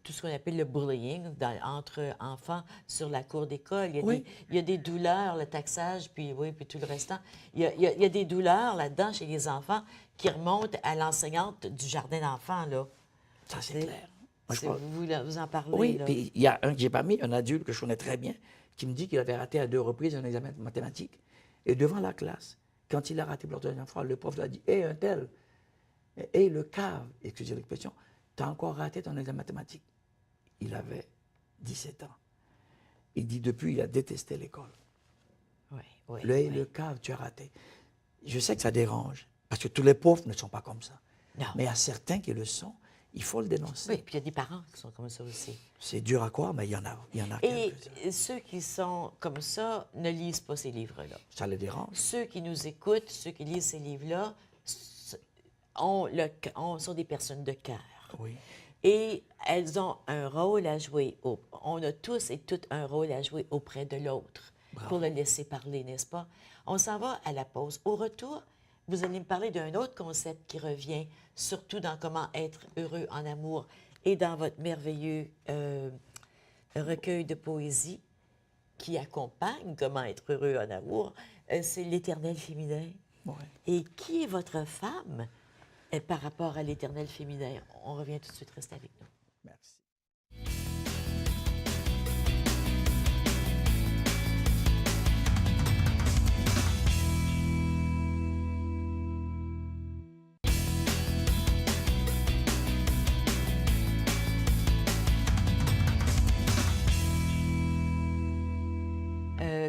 tout ce qu'on appelle le bullying entre enfants sur la cour d'école. Oui. Il y a des douleurs, le taxage, puis tout le restant. Il y a des douleurs là-dedans chez les enfants qui remontent à l'enseignante du jardin d'enfants, là. Ça, c'est clair. Moi, je C'est- crois- vous en parlez, Oui, là. puis il y a un que j'ai pas mis, un adulte que je connais très bien, qui me dit qu'il avait raté à 2 reprises un examen de mathématiques. Et devant la classe, quand il a raté pour la deuxième fois, le prof lui a dit « Hé, un tel, hé, le cave, excusez l'expression, t'as encore raté ton examen de mathématiques. » Il avait 17 ans. Il dit depuis, il a détesté l'école. Oui, oui, Le hé, oui. le cave, tu as raté. Je sais que ça dérange, parce que tous les profs ne sont pas comme ça. Non. Mais à certains qui le sont, il faut le dénoncer. Oui, puis il y a des parents qui sont comme ça aussi. C'est dur à croire, mais il y en a Et quelques-uns. ceux qui sont comme ça ne lisent pas ces livres-là. Ça les dérange. Ceux qui nous écoutent, ceux qui lisent ces livres-là, sont des personnes de cœur. Oui. Et elles ont un rôle à jouer. On a tous et toutes un rôle à jouer auprès de l'autre pour le laisser parler, n'est-ce pas? On s'en va à la pause. Au retour, vous allez me parler d'un autre concept qui revient, surtout dans comment être heureux en amour et dans votre merveilleux recueil de poésie qui accompagne comment être heureux en amour. C'est l'éternel féminin. Ouais. Et qui est votre femme par rapport à l'éternel féminin? On revient tout de suite, restez avec nous. Merci.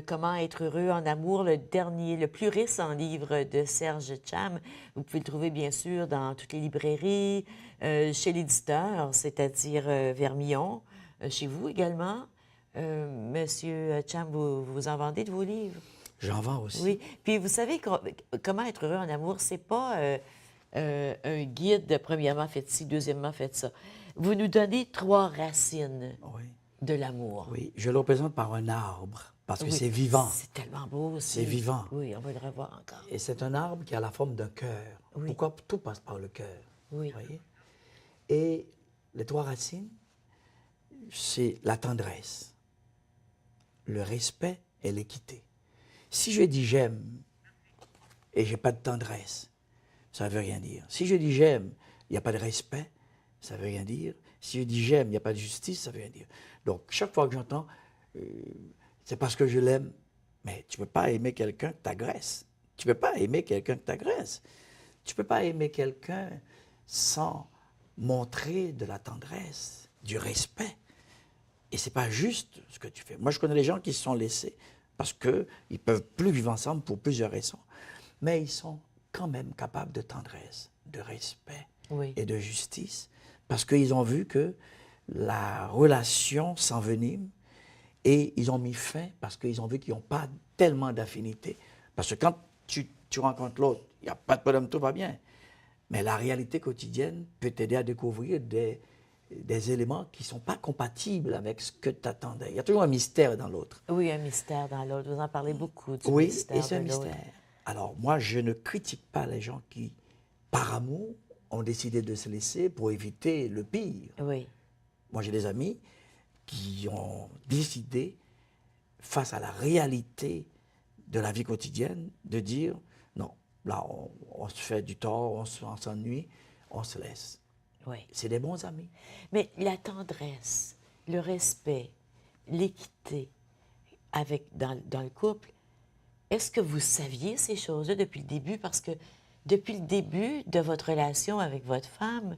Comment être heureux en amour, le plus récent livre de Serge Cham. Vous pouvez le trouver, bien sûr, dans toutes les librairies, chez l'éditeur, c'est-à-dire Vermillon, chez vous également. Monsieur Cham, vous en vendez de vos livres? J'en vends aussi. Oui. Puis vous savez, comment être heureux en amour, c'est pas un guide de premièrement, faites ci, deuxièmement, faites ça. Vous nous donnez 3 racines Oui. de l'amour. Oui. Je le représente par un arbre, parce que Oui. c'est vivant. C'est tellement beau aussi. C'est vivant. Oui, on va le revoir encore. Et c'est un arbre qui a la forme d'un cœur. Oui. Pourquoi tout passe par le cœur? Oui. Vous voyez? Et les 3 racines, c'est la tendresse, le respect et l'équité. Si je dis j'aime et j'ai pas de tendresse, ça ne veut rien dire. Si je dis j'aime, il n'y a pas de respect, ça ne veut rien dire. Si je dis j'aime, il n'y a pas de justice, ça ne veut rien dire. Donc, chaque fois que j'entends, c'est parce que je l'aime, mais tu ne peux pas aimer quelqu'un qui t'agresse. Tu ne peux pas aimer quelqu'un qui t'agresse. Tu ne peux pas aimer quelqu'un sans montrer de la tendresse, du respect. Et ce n'est pas juste ce que tu fais. Moi, je connais des gens qui se sont laissés parce qu'ils ne peuvent plus vivre ensemble pour plusieurs raisons. Mais ils sont quand même capables de tendresse, de respect Oui. et de justice parce qu'ils ont vu que la relation s'envenime et ils ont mis fin parce qu'ils ont vu qu'ils n'ont pas tellement d'affinité. Parce que quand tu rencontres l'autre, il n'y a pas de problème, tout va bien. Mais la réalité quotidienne peut t'aider à découvrir des des éléments qui ne sont pas compatibles avec ce que tu attendais. Il y a toujours un mystère dans l'autre. Oui, un mystère dans l'autre. Vous en parlez beaucoup du Oui, mystère et c'est un de l'autre. mystère. Alors, moi, je ne critique pas les gens qui, par amour, ont décidé de se laisser pour éviter le pire. Oui, Moi, j'ai des amis qui ont décidé, face à la réalité de la vie quotidienne, de dire, non, là, on se fait du tort, on s'ennuie, on se laisse. oui. C'est des bons amis. Mais la tendresse, le respect, l'équité dans le couple, est-ce que vous saviez ces choses-là depuis le début? Parce que depuis le début de votre relation avec votre femme,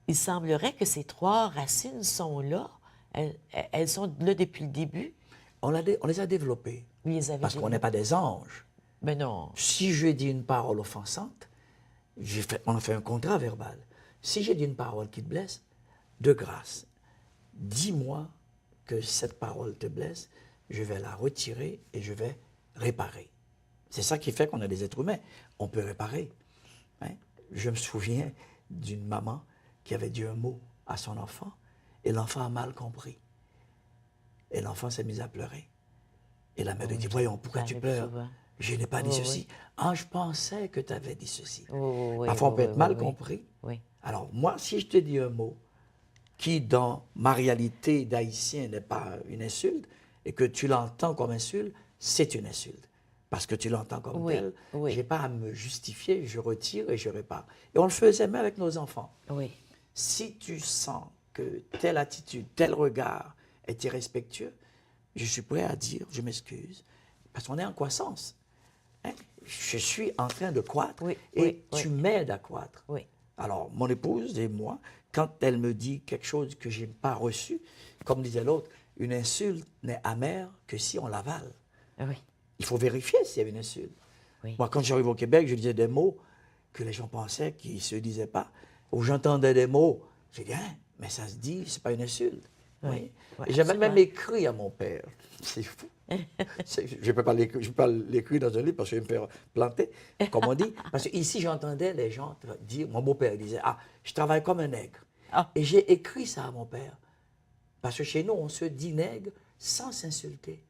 il semblerait que ces trois racines sont là. Elles sont là depuis le début. On les a développés. Vous les avez Parce qu'on n'est pas des anges. Mais non. Si je dis une parole offensante, on a fait un contrat verbal. Si j'ai dit une parole qui te blesse, de grâce, dis-moi que cette parole te blesse, je vais la retirer et je vais réparer. C'est ça qui fait qu'on a des êtres humains. On peut réparer. Hein? Je me souviens d'une maman qui avait dit un mot à son enfant et l'enfant a mal compris. Et l'enfant s'est mis à pleurer. Et la mère lui dit, voyons, pourquoi tu pleures? Je n'ai pas dit ceci. Ah, je pensais que tu avais dit ceci. Parfois, on peut être mal compris. Oui. Alors, moi, si je te dis un mot qui, dans ma réalité d'haïtien, n'est pas une insulte, et que tu l'entends comme insulte, c'est une insulte. Parce que tu l'entends comme tel, je n'ai pas à me justifier, je retire et je répare. Et on le faisait même avec nos enfants. Oui. Si tu sens que telle attitude, tel regard est irrespectueux, je suis prêt à dire, je m'excuse, parce qu'on est en croissance. Hein? Je suis en train de croître et tu m'aides à croître. Oui. Alors, mon épouse et moi, quand elle me dit quelque chose que je n'ai pas reçu, comme disait l'autre, une insulte n'est amère que si on l'avale. Oui. Il faut vérifier s'il y a une insulte. Oui. Moi, quand j'arrive au Québec, je disais des mots que les gens pensaient qu'ils ne se disaient pas. Ou j'entendais des mots, j'ai dit, hein, mais ça se dit, c'est pas une insulte. Oui. Et j'avais même écrit à mon père. C'est fou. Je ne peux pas l'écrire dans un livre parce que je vais me faire planter, comme on dit. Parce qu'ici, j'entendais les gens dire, mon beau-père disait, ah, je travaille comme un nègre. Ah. Et j'ai écrit ça à mon père. Parce que chez nous, on se dit nègre sans s'insulter.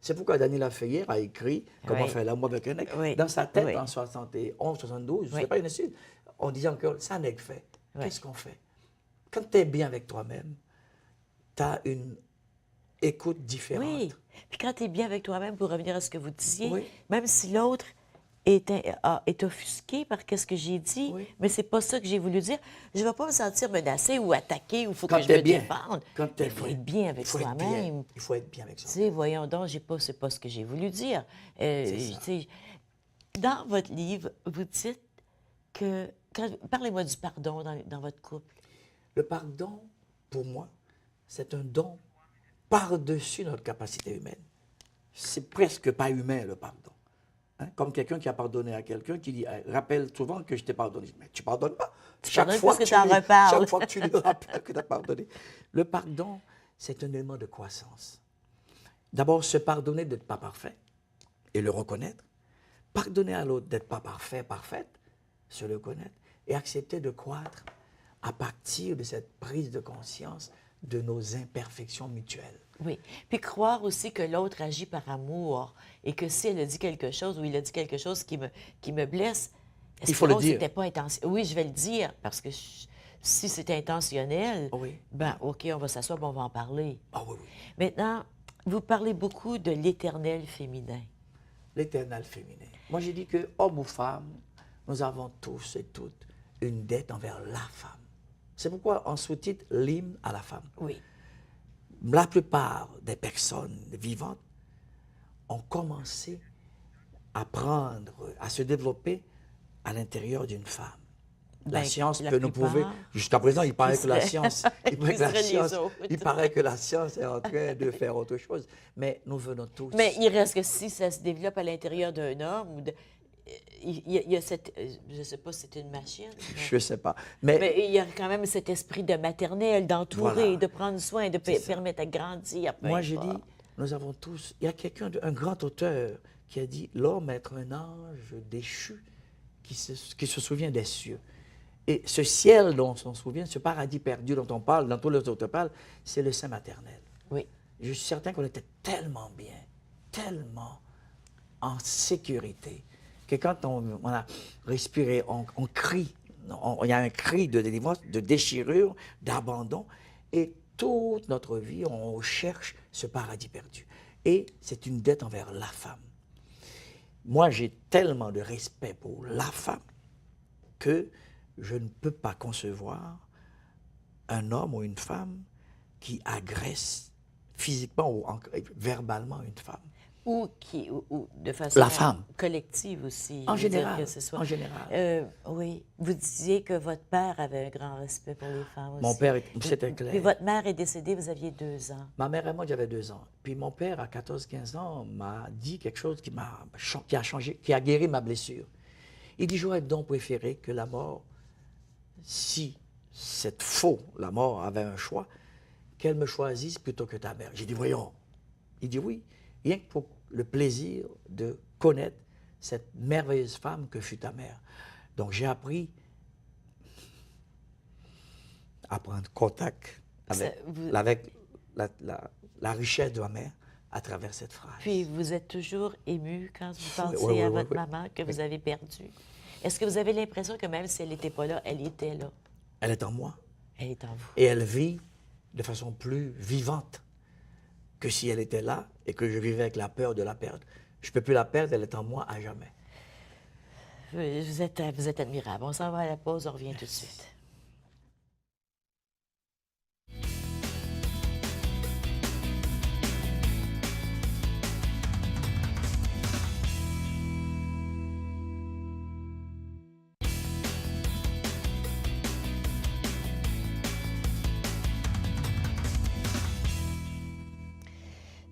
C'est pourquoi Daniela Feyer a écrit comment faire l'amour avec un nègre. Dans sa tête, en 71, 72, ce n'est pas une insulte. On disait encore, ça nègre fait. Qu'est-ce qu'on fait? Quand tu es bien avec toi-même, tu as une écoute différente. Oui. Puis quand tu es bien avec toi-même, pour revenir à ce que vous disiez, même si l'autre est offusqué par ce que j'ai dit, mais c'est pas ça que j'ai voulu dire, je ne vais pas me sentir menacée ou attaquée ou il faut que je me défende. Il faut être bien avec soi-même. Il faut être bien avec soi-même. Tu sais, voyons donc, c'est pas ce que j'ai voulu dire. Dans votre livre, vous dites que... Parlez-moi du pardon dans votre couple. Le pardon, pour moi, c'est un don par-dessus notre capacité humaine. C'est presque pas humain, le pardon. Hein? Comme quelqu'un qui a pardonné à quelqu'un qui dit, rappelle souvent que je t'ai pardonné. Mais tu ne pardonnes pas. Chaque fois que tu lui rappelles que tu as pardonné. Le pardon, c'est un élément de croissance. D'abord, se pardonner d'être pas parfait et le reconnaître. Pardonner à l'autre d'être pas parfait, parfaite, se le connaître et accepter de croître à partir de cette prise de conscience de nos imperfections mutuelles. Oui. Puis croire aussi que l'autre agit par amour et que si elle a dit quelque chose ou il a dit quelque chose qui me blesse, il faut le dire. C'était pas intentionnel. Oui, je vais le dire parce que si c'était intentionnel, ben OK, on va s'asseoir, on va en parler. Ah oui. Maintenant, vous parlez beaucoup de l'éternel féminin. L'éternel féminin. Moi, j'ai dit que, homme ou femme, nous avons tous et toutes une dette envers la femme. C'est pourquoi on sous-titre l'hymne à la femme. Oui. La plupart des personnes vivantes ont commencé à se développer à l'intérieur d'une femme. La science peut nous prouver. Jusqu'à présent, il paraît que la science, il paraît que la science est en train de faire autre chose. Mais nous venons tous. Mais il reste que si ça se développe à l'intérieur d'un homme, il y a cette, je ne sais pas si c'est une machine. Je ne sais pas. Mais il y a quand même cet esprit de maternelle, d'entourer, de prendre soin, de permettre à grandir. Moi, j'ai dit, nous avons tous. Il y a un grand auteur qui a dit, l'homme est un ange déchu qui se souvient des cieux. Et ce ciel dont on se souvient, ce paradis perdu dont on parle, dont tous les autres parlent, c'est le sein maternel. Oui. Je suis certain qu'on était tellement bien, tellement en sécurité, que quand on a respiré, on crie. Il y a un cri de délivrance, de déchirure, d'abandon. Et toute notre vie, on cherche ce paradis perdu. Et c'est une dette envers la femme. Moi, j'ai tellement de respect pour la femme que je ne peux pas concevoir un homme ou une femme qui agresse physiquement ou verbalement une femme. Ou de façon La femme. collective aussi. En je veux dire général, que ce soit. en général. Oui. Vous disiez que votre père avait un grand respect pour les femmes aussi. Mon père, c'était Puis clair. votre mère est décédée, vous aviez 2 ans. Ma mère et moi, j'avais 2 ans. Puis mon père, à 14-15 ans, m'a dit quelque chose qui a changé, qui a guéri ma blessure. Il dit, j'aurais donc préféré que la mort, si c'est faux, la mort avait un choix, qu'elle me choisisse plutôt que ta mère. J'ai dit, voyons. Il dit, oui, rien que pour le plaisir de connaître cette merveilleuse femme que fut ta mère. Donc j'ai appris à prendre contact avec la richesse de ma mère à travers cette phrase. Puis vous êtes toujours ému quand vous pensez Oui, à oui, votre oui. maman que vous avez perdue. Est-ce que vous avez l'impression que même si elle n'était pas là, elle était là? Elle est en moi Elle est en vous. et elle vit de façon plus vivante que si elle était là et que je vivais avec la peur de la perdre. Je ne peux plus la perdre, elle est en moi à jamais. Vous êtes admirable. On s'en va à la pause, on revient tout de suite.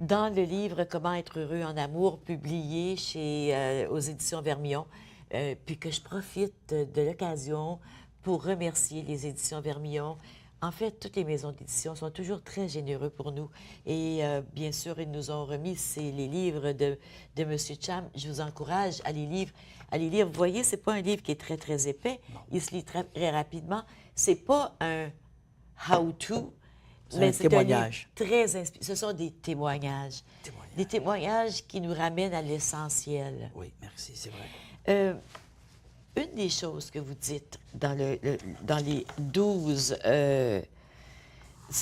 Dans le livre Comment être heureux en amour, publié aux éditions Vermillon, puis que je profite de l'occasion pour remercier les éditions Vermillon. En fait, toutes les maisons d'édition sont toujours très généreux pour nous. Et bien sûr, ils nous ont remis les livres de M. Cham. Je vous encourage à les lire. Vous voyez, ce n'est pas un livre qui est très, très épais. Non. Il se lit très, très rapidement. Ce n'est pas un how-to. C'est un témoignage. Très inspirant. Ce sont des témoignages. Des témoignages qui nous ramènent à l'essentiel. Oui, merci, c'est vrai. Une des choses que vous dites dans les 12... c'est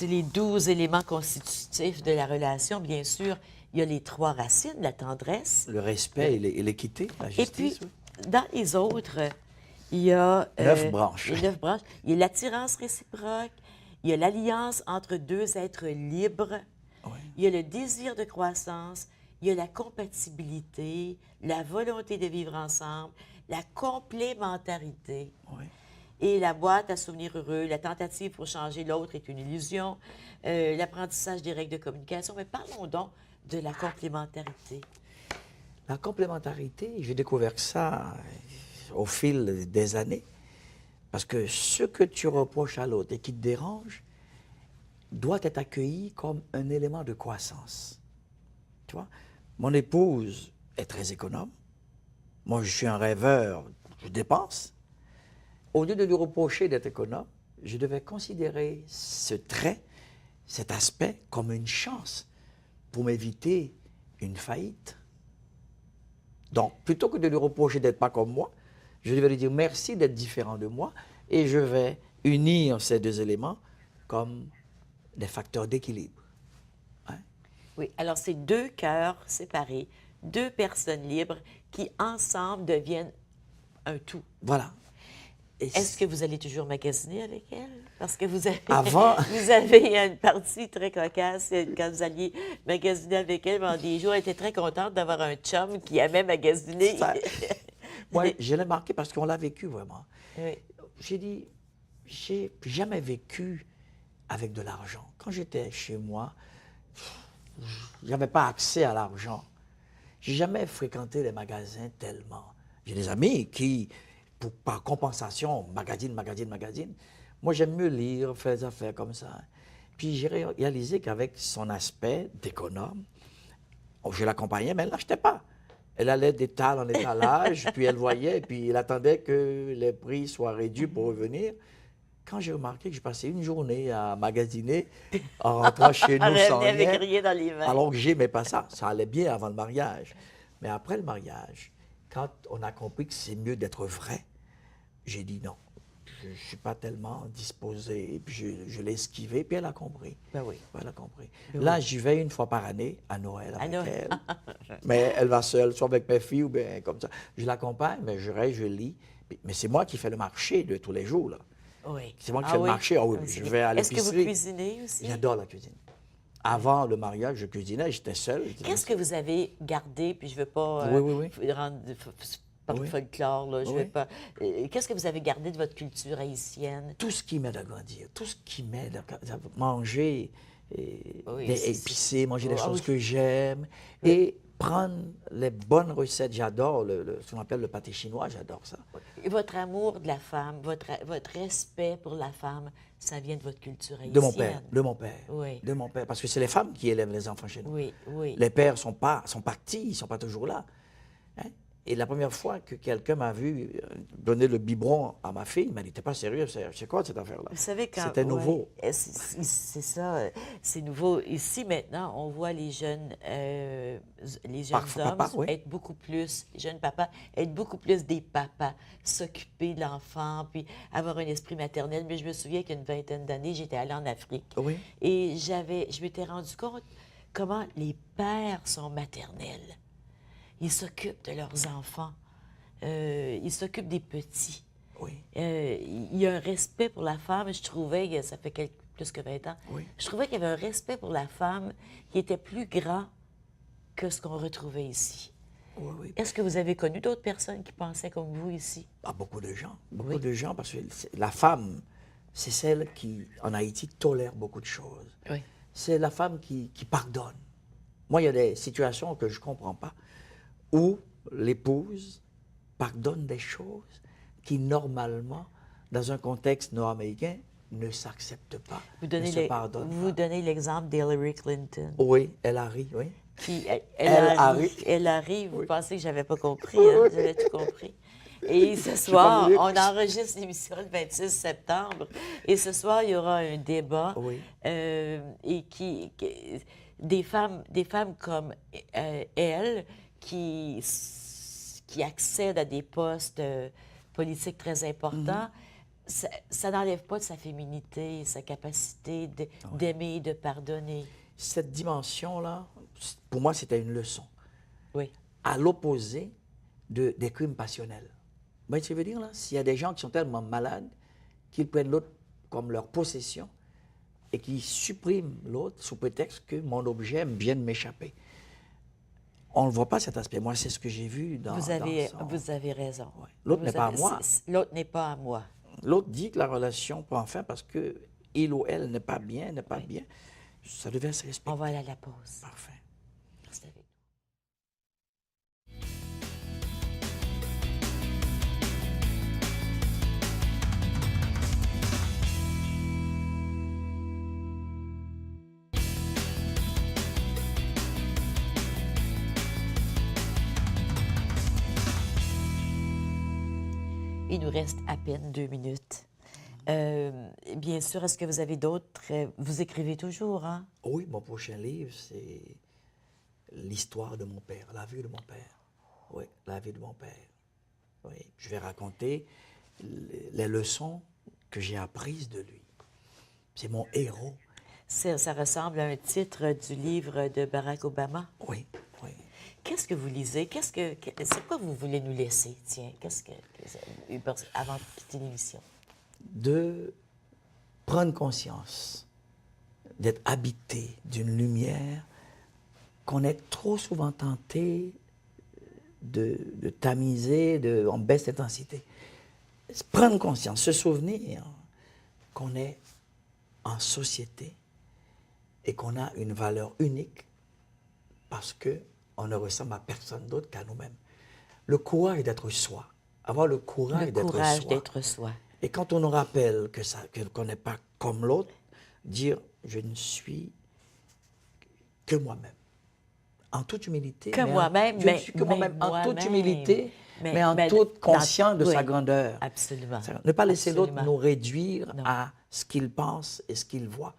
les 12 éléments constitutifs de la relation, bien sûr. Il y a les 3 racines, la tendresse. Le respect et l'équité, la justice. Et puis, oui. dans les autres, il y a... 9 branches. Les 9 branches. Il y a l'attirance réciproque. Il y a l'alliance entre 2 êtres libres, Oui. il y a le désir de croissance, il y a la compatibilité, la volonté de vivre ensemble, la complémentarité. Oui. Et la boîte à souvenirs heureux, la tentative pour changer l'autre est une illusion, l'apprentissage des règles de communication. Mais parlons donc de la complémentarité. La complémentarité, j'ai découvert ça au fil des années. Parce que ce que tu reproches à l'autre et qui te dérange doit être accueilli comme un élément de croissance. Tu vois, mon épouse est très économe. Moi, je suis un rêveur, je dépense. Au lieu de lui reprocher d'être économe, je devais considérer ce trait, cet aspect, comme une chance pour m'éviter une faillite. Donc, plutôt que de lui reprocher d'être pas comme moi, je devais lui dire merci d'être différent de moi et je vais unir ces 2 éléments comme des facteurs d'équilibre. Hein? Oui, alors c'est 2 cœurs séparés, 2 personnes libres qui ensemble deviennent un tout. Voilà. Est-ce que vous allez toujours magasiner avec elle? Parce que vous avez, Avant... vous avez une partie très cocasse quand vous alliez magasiner avec elle pendant des jours. Elle était très contente d'avoir un chum qui aimait magasiner. Moi, je l'ai marqué parce qu'on l'a vécu vraiment. Oui. J'ai dit, j'ai jamais vécu avec de l'argent. Quand j'étais chez moi, je n'avais pas accès à l'argent. J'ai jamais fréquenté les magasins tellement. J'ai des amis qui, par compensation, magasinent. Moi, j'aime mieux lire, faire des affaires comme ça. Puis j'ai réalisé qu'avec son aspect d'économe, je l'accompagnais, mais elle n'achetait pas. Elle allait d'étal en étalage, puis elle voyait, puis elle attendait que les prix soient réduits pour revenir. Quand j'ai remarqué que j'ai passé une journée à magasiner en rentrant chez Elle nous sans revenait avec rien, rien dans les mains. alors que j'aimais pas ça. Ça allait bien avant le mariage. Mais après le mariage, quand on a compris que c'est mieux d'être vrai, j'ai dit non. Je ne suis pas tellement disposé. Et puis je l'ai esquivé, puis elle a compris. Ben oui. Elle a compris. Ben Là, oui. j'y vais une fois par année, à Noël avec Noël. elle. Mais elle va seule, soit avec mes filles ou bien comme ça. Je l'accompagne, mais je reste, je lis. Mais c'est moi qui fais le marché de tous les jours, là. Oui. C'est moi qui fais le marché. Ah oui, Ah, c'est je bien. vais à Est-ce que vous l'épicerie. cuisinez aussi? J'adore la cuisine. Avant le mariage, je cuisinais, j'étais seul. Qu'est-ce que vous avez gardé, puis je ne veux pas Oui, oui, oui. rendre parler de Oui. folklore, là, je veux Oui. pas. Qu'est-ce que vous avez gardé de votre culture haïtienne? Tout ce qui m'aide à grandir, tout ce qui m'aide à manger, Oui, épicé, manger des Ah choses oui. que j'aime, et prendre les bonnes recettes. J'adore ce qu'on appelle le pâté chinois, j'adore ça. Et votre amour de la femme, votre respect pour la femme, ça vient de votre culture haïtienne? De mon père, de mon père, Oui. de mon père. Parce que c'est les femmes qui élèvent les enfants chez nous. Oui, oui. Les pères sont partis, ils ne sont pas toujours là. Hein? Et la première fois que quelqu'un m'a vu donner le biberon à ma fille, il m'a dit, t'es pas sérieux, c'est quoi cette affaire-là? Vous savez quand... C'était nouveau. Ouais, c'est ça, c'est nouveau. Ici, maintenant, on voit les jeunes Papa, hommes oui. être beaucoup plus, les jeunes papas, être beaucoup plus des papas, s'occuper de l'enfant, puis avoir un esprit maternel. Mais je me souviens qu'il y a une vingtaine d'années, j'étais allée en Afrique. Oui. Et je m'étais rendu compte comment les pères sont maternels. Ils s'occupent de leurs enfants. Ils s'occupent des petits. Oui. Il y a un respect pour la femme, je trouvais, ça fait plus que 20 ans, Oui. je trouvais qu'il y avait un respect pour la femme qui était plus grand que ce qu'on retrouvait ici. Oui, oui. Est-ce que vous avez connu d'autres personnes qui pensaient comme vous ici? Ah, beaucoup de gens. Beaucoup Oui. de gens, parce que la femme, c'est celle qui, en Haïti, tolère beaucoup de choses. Oui. C'est la femme qui pardonne. Moi, il y a des situations que je ne comprends pas, où l'épouse pardonne des choses qui, normalement, dans un contexte nord-américain, ne s'acceptent pas, ne se pardonnent Vous pas. donnez l'exemple d'Hillary Clinton. Oui, elle arrive, oui. Qui, Elle arrive, vous Oui. pensez que j'avais pas compris, hein? J'avais tout compris. Et ce soir, voulu. on enregistre l'émission le 26 septembre. Et ce soir, il y aura un débat. Oui. Et des femmes comme elle qui accèdent à des postes politiques très importants. Ça n'enlève pas de sa féminité, sa capacité d'aimer et de pardonner. Cette dimension-là, pour moi, c'était une leçon. Oui. À l'opposé des crimes passionnels. Vous voyez ce que je veux dire, là? S'il y a des gens qui sont tellement malades qu'ils prennent l'autre comme leur possession et qui suppriment l'autre sous prétexte que mon objet vient de m'échapper. On ne voit pas cet aspect. Moi, c'est ce que j'ai vu dans Vous avez son... raison. Ouais. L'autre n'est pas à moi. L'autre n'est pas à moi. L'autre dit que la relation prend fin parce que il ou elle n'est pas bien, n'est pas bien. Ça devait se respecter. On va aller à la pause. Parfait. Restez avec nous. Il nous reste à peine 2 minutes. Bien sûr, est-ce que vous avez d'autres... vous écrivez toujours, hein? Oui, mon prochain livre, c'est l'histoire de mon père, la vie de mon père. Oui, la vie de mon père. Oui, je vais raconter les leçons que j'ai apprises de lui. C'est mon héros. Ça ressemble à un titre du livre de Barack Obama. Oui, oui. Qu'est-ce que vous lisez? C'est quoi vous voulez nous laisser? Tiens, qu'est-ce que vous avez eu avant de quitter l'émission? De prendre conscience, d'être habité d'une lumière qu'on est trop souvent tenté de tamiser en baisse d'intensité. Prendre conscience, se souvenir qu'on est en société et qu'on a une valeur unique parce qu'on ne ressemble à personne d'autre qu'à nous-mêmes. Le courage d'être soi, avoir le courage d'être soi. Et quand on nous rappelle qu'on n'est pas comme l'autre, dire je ne suis que moi-même. en toute humilité. Que mais moi-même, Dieu ne suit que moi-même, en toute humilité, mais en toute conscience de sa grandeur. Absolument. Ne pas laisser l'autre Absolument. nous réduire Non. à ce qu'il pense et ce qu'il voit.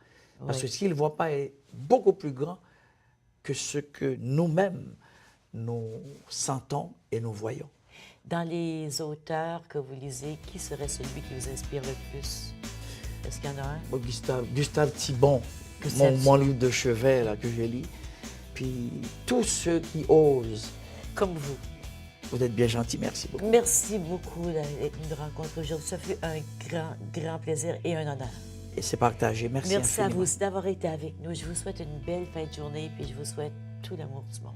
Parce Oui. que ce qu'il ne voit pas est beaucoup plus grand que ce que nous-mêmes, nous sentons et nous voyons. Dans les auteurs que vous lisez, qui serait celui qui vous inspire le plus? Est-ce qu'il y en a un? Bon, Gustave Thibon, Gustave mon livre de chevet là, que je lis. Puis tous ceux qui osent. Comme vous. Vous êtes bien gentil, merci beaucoup. Merci beaucoup d'être venu nous rencontrer aujourd'hui. Ça fut un grand plaisir et un honneur. Et c'est partagé. Merci Merci à infiniment. vous aussi d'avoir été avec nous. Je vous souhaite une belle fin de journée et je vous souhaite tout l'amour du monde.